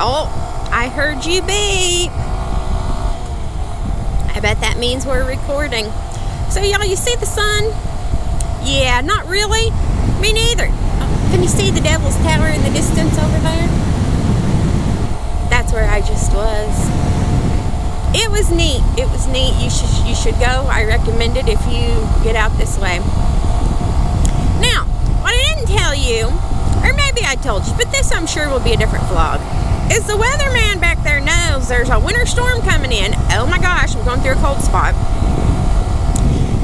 Oh, I heard you beep. I bet that means we're recording. So y'all, you see the sun? Yeah, not really. Me neither. Oh, can you see the Devil's Tower in the distance over there? That's where I just was. It was neat. It was neat. You should go. I recommend it if you get out this way. Now, what I didn't tell you, or maybe I told you, but this I'm sure will be a different vlog, is the weatherman back there knows there's a winter storm coming in. Oh my gosh, I'm going through a cold spot.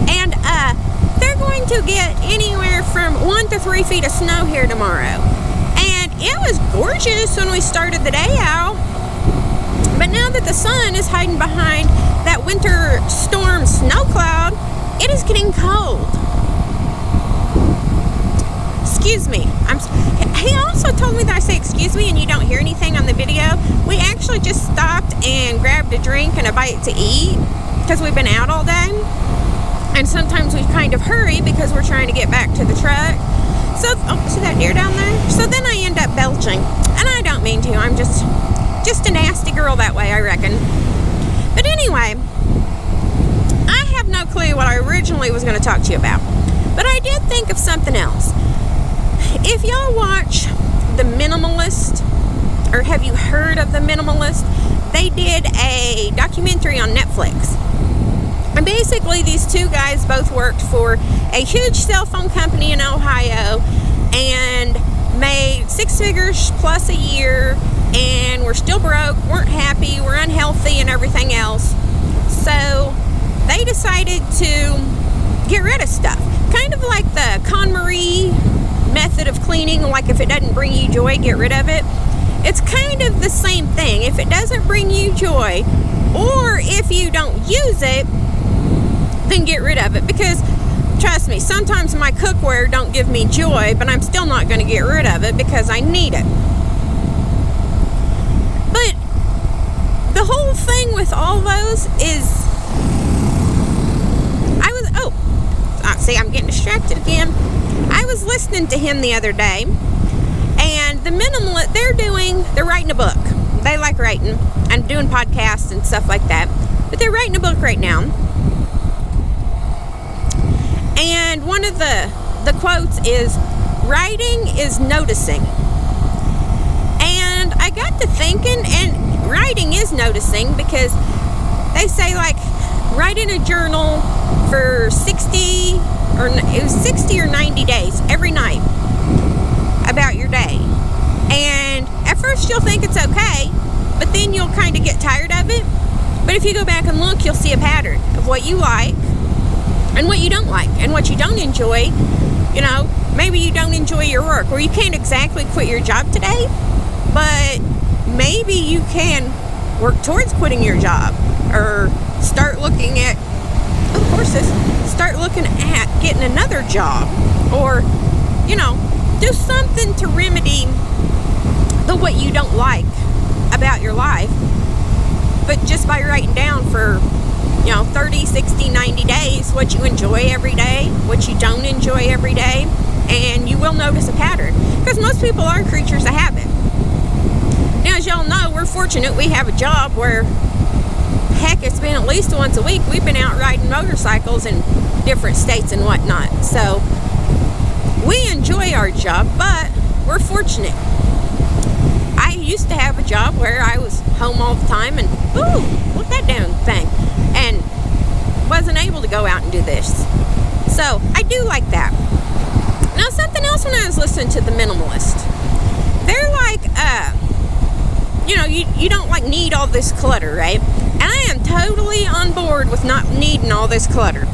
And they're going to get anywhere from 1 to 3 feet of snow here tomorrow. And it was gorgeous when we started the day out. But now that the sun is hiding behind that winter storm snow cloud, it is getting cold. Excuse me. He also told me that I say excuse me and you don't hear anything on the video. We actually just stopped and grabbed a drink and a bite to eat because we've been out all day. And sometimes we kind of hurry because we're trying to get back to the truck. So, oh, see that deer down there? So then I end up belching. And I don't mean to. I'm just a nasty girl that way, I reckon. But anyway, I have no clue what I originally was going to talk to you about. But I did think of something else. If y'all watch The Minimalist, or have you heard of The Minimalist? They did a documentary on Netflix. And basically these two guys both worked for a huge cell phone company in Ohio and made 6 figures plus a year, and were still broke, weren't happy, were unhealthy and everything else. So they decided to get rid of stuff. Kind of like the KonMari method of cleaning, like if it doesn't bring you joy, get rid of it. It's kind of the same thing. If it doesn't bring you joy, or if you don't use it, then get rid of it. Because trust me, sometimes my cookware don't give me joy, but I'm still not going to get rid of it because I need it. But the whole thing with all those is, see, I'm getting distracted again. I was listening to him the other day, and the minimalist, they're writing a book. They like writing and doing podcasts and stuff like that, but they're writing a book right now. And one of the quotes is, writing is noticing. And I got to thinking, and writing is noticing, because they say, like, write in a journal for 60 or 90 days every night about your day. And at first you'll think it's okay, but then you'll kind of get tired of it. But if you go back and look, you'll see a pattern of what you like and what you don't like and what you don't enjoy. You know, maybe you don't enjoy your work, or you can't exactly quit your job today, but maybe you can work towards quitting your job, or start looking at getting another job, or, you know, do something to remedy what you don't like about your life, but just by writing down for, 30, 60, 90 days what you enjoy every day, what you don't enjoy every day, and you will notice a pattern, because most people are creatures of habit. Now, as y'all know, we're fortunate we have a job where, heck, it's been at least once a week we've been out riding motorcycles in different states and whatnot. So we enjoy our job, but we're fortunate. I used to have a job where I was home all the time, and look at that damn thing, and wasn't able to go out and do this. So I do like that. Now, something else, when I was listening to The Minimalist, they're like, you don't like need all this clutter, right? And I am totally on board with not needing all this clutter.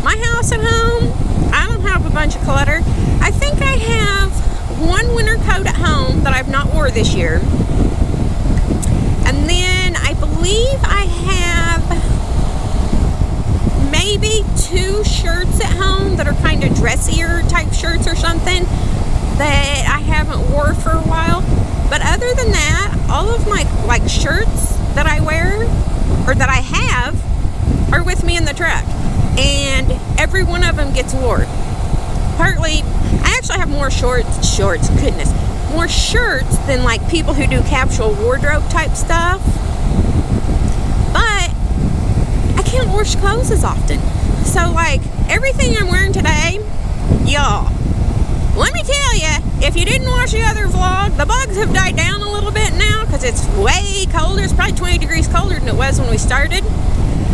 My house at home, I don't have a bunch of clutter. I think I have one winter coat at home that I've not wore this year. And then I believe I have maybe 2 shirts at home that are kind of dressier type shirts or something that I haven't wore for a while. But other than that, all of my shirts that I wear or that I have are with me in the truck, and every one of them gets worn. Partly, I actually have more shorts, goodness, more shirts than like people who do capsule wardrobe type stuff. But I can't wash clothes as often. So like everything I'm wearing today, y'all, let me tell you, if you didn't watch the other vlog, the bugs have died down a little bit now because it's way colder. It's probably 20 degrees colder than it was when we started.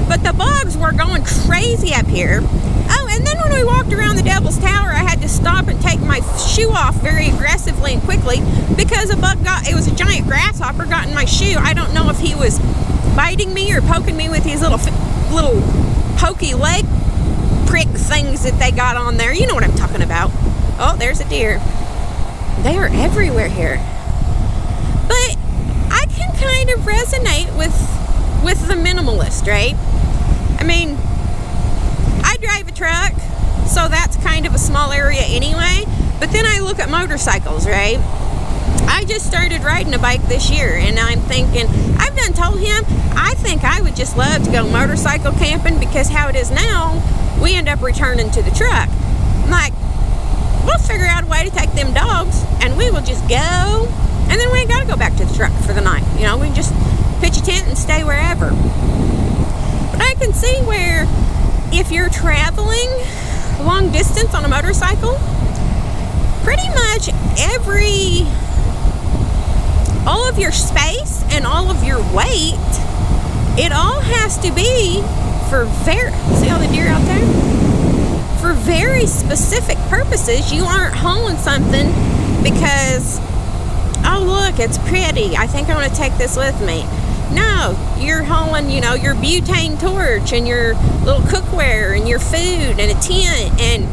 But the bugs were going crazy up here. Oh, and then when we walked around the Devil's Tower, I had to stop and take my shoe off very aggressively and quickly because a bug it was a giant grasshopper, got in my shoe. I don't know if he was biting me or poking me with these little pokey leg prick things that they got on there. You know what I'm talking about. Oh, there's a deer. They are everywhere here. But I can kind of resonate with the minimalist, right? I mean, I drive a truck, so that's kind of a small area anyway. But then I look at motorcycles, right? I just started riding a bike this year, and I'm thinking, I've done told him, I think I would just love to go motorcycle camping because how it is now, we end up returning to the truck. I'm like, we'll figure out a way to take them dogs and we will just go, and then we ain't gotta go back to the truck for the night. You know, we can just pitch a tent and stay wherever. But I can see where if you're traveling long distance on a motorcycle, pretty much all of your space and all of your weight, it all has to be for see all the deer out there? For very specific purposes. You aren't hauling something because, oh look, it's pretty, I think I want to take this with me. No, you're hauling, you know, your butane torch and your little cookware and your food and a tent. And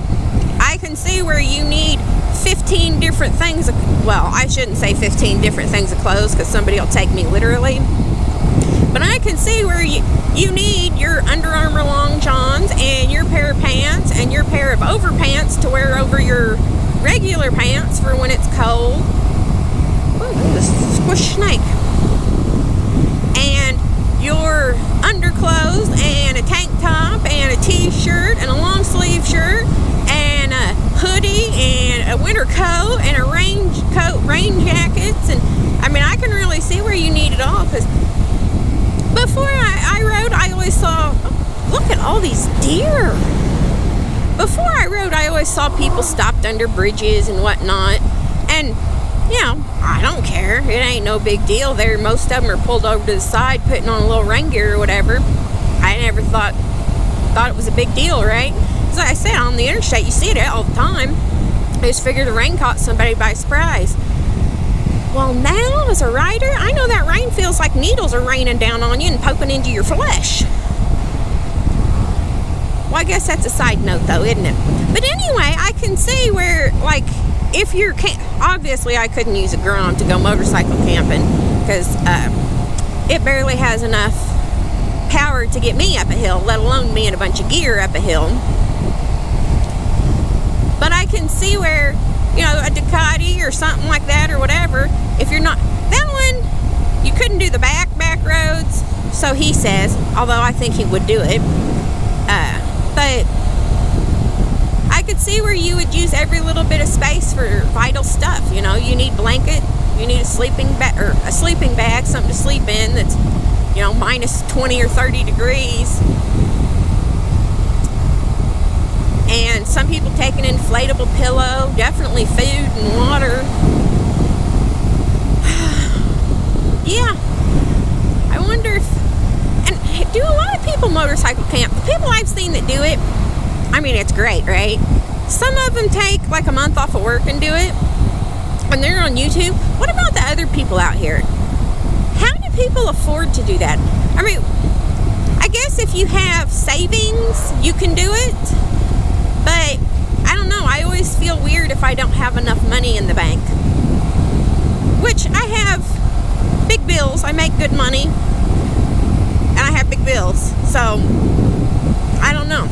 I can see where you need 15 different things. Well, I shouldn't say 15 different things of clothes because somebody will take me literally. But I can see where you need your Under Armour long johns and your pair of pants and your pair of overpants to wear over your regular pants for when it's cold. Ooh, this is a squish snake. And your underclothes and a tank top and a t-shirt and a long sleeve shirt and a hoodie and a winter coat and a rain jackets. And I mean, I can really see where you need it all, because before I rode, I always saw, oh, look at all these deer. Before I rode, I always saw people stopped under bridges and whatnot. And, you know, I don't care. It ain't no big deal there. Most of them are pulled over to the side, putting on a little rain gear or whatever. I never thought it was a big deal, right? As I said, on the interstate, you see it all the time. I just figured the rain caught somebody by surprise. Well, now, as a rider, I know that rain feels like needles are raining down on you and poking into your flesh. Well, I guess that's a side note, though, isn't it? But anyway, I can see where, like, if you're obviously, I couldn't use a Grom to go motorcycle camping because it barely has enough power to get me up a hill, let alone me and a bunch of gear up a hill. But I can see where, you know, a Ducati or something like that or whatever, if you're not, that one, you couldn't do the back roads, so he says, although I think he would do it. But I could see where you would use every little bit of space for vital stuff. You know, you need blanket, you need a sleeping bag, something to sleep in that's, you know, minus 20 or 30 degrees. And some people take an inflatable pillow, definitely food and water. Yeah, I wonder if, and do a lot of people motorcycle camp? The people I've seen that do it, I mean, it's great, right? Some of them take like a month off of work and do it, and they're on YouTube. What about the other people out here? How do people afford to do that? I mean, I guess if you have savings, you can do it, but I don't know. I always feel weird if I don't have enough money in the bank, which I have big bills. I make good money, and I have big bills, so I don't know.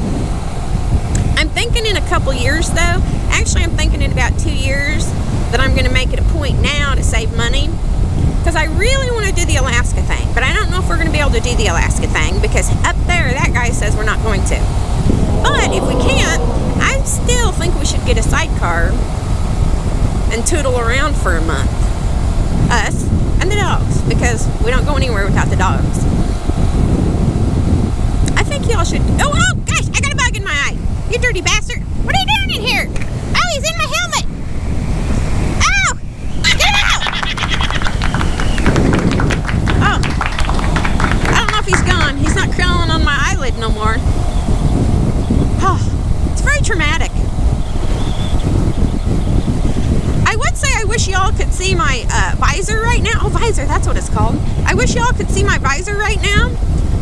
I'm thinking in a couple years, though. Actually, I'm thinking in about 2 years that I'm going to make it a point now to save money, because I really want to do the Alaska thing, but I don't know if we're going to be able to do the Alaska thing because up there, that guy says we're not going to. But if we can't, I still think we should get a sidecar and tootle around for a month. Us and the dogs, because we don't go anywhere without the dogs. I think y'all should... Oh gosh, I got a bug in my eye. You dirty bastard. What are you doing in here? Oh, he's in my helmet. Oh, get out. Oh, I don't know if he's gone. He's not crawling on my eyelid no more. Oh, it's very traumatic. I would say I wish y'all could see my visor right now. Oh, visor, that's what it's called. I wish y'all could see my visor right now,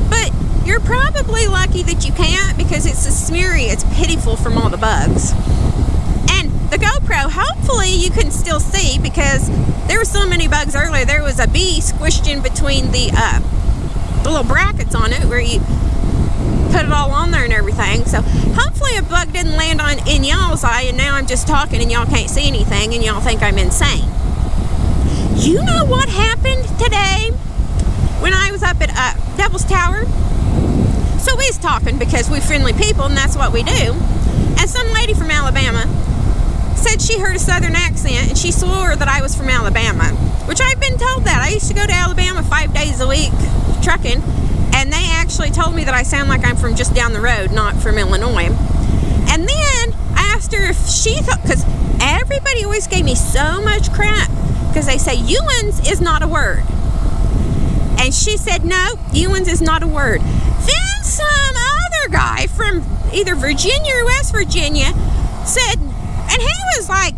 but you're probably lucky that you can't, because it's so smeary, it's pitiful from all the bugs. And the GoPro, hopefully you can still see, because there were so many bugs earlier. There was a bee squished in between the little brackets on it where you put it all on there and everything. So hopefully a bug didn't land in y'all's eye, and now I'm just talking and y'all can't see anything and y'all think I'm insane. You know what happened today when I was up at Devil's Tower? So we was talking, because we're friendly people and that's what we do. And some lady from Alabama said she heard a southern accent, and she swore that I was from Alabama, which I've been told that. I used to go to Alabama 5 days a week trucking, and they actually told me that I sound like I'm from just down the road, not from Illinois. And then I asked her if she thought, because everybody always gave me so much crap, because they say Ewans is not a word. And she said, no, Ewans is not a word. Then some other guy from either Virginia or West Virginia said, and he was like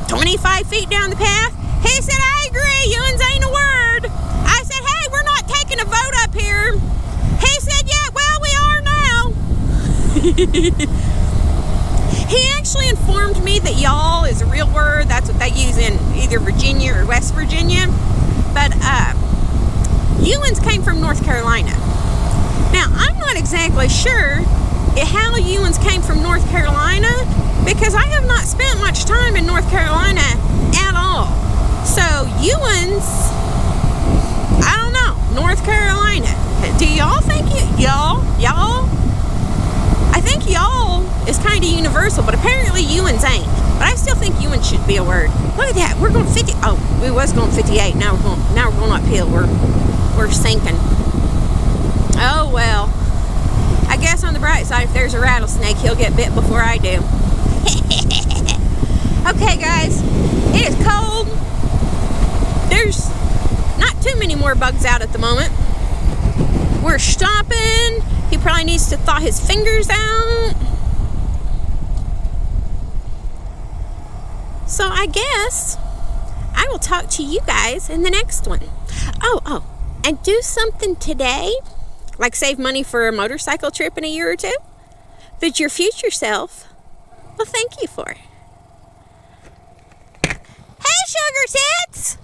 25 feet down the path, he said, I agree, Ewans ain't a word. I said, hey, we're not taking a vote up here. He said, yeah, well, we are now. He actually informed me that y'all is a real word. That's what they use in either Virginia or West Virginia. But Ewans came from North Carolina. Now, I'm not exactly sure how Ewans came from North Carolina, because I have not spent much time in North Carolina at all. So, Ewans, I don't know, North Carolina. Do y'all think y'all? I think y'all is kind of universal, but apparently Ewans ain't. But I still think Ewans should be a word. Look at that, we're going 50. Oh, we was going 58. Now we're going uphill. We're sinking. Oh well. I guess on the bright side, if there's a rattlesnake, he'll get bit before I do. Okay, guys, it is cold. There's not too many more bugs out at the moment. We're stopping. He probably needs to thaw his fingers out. So I guess I will talk to you guys in the next one. Oh, and do something today, like save money for a motorcycle trip in a year or two, that your future self will thank you for. Hey, sugar tits!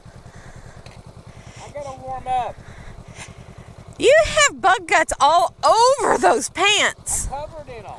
I gotta warm up. You have bug guts all over those pants. I'm covered in them.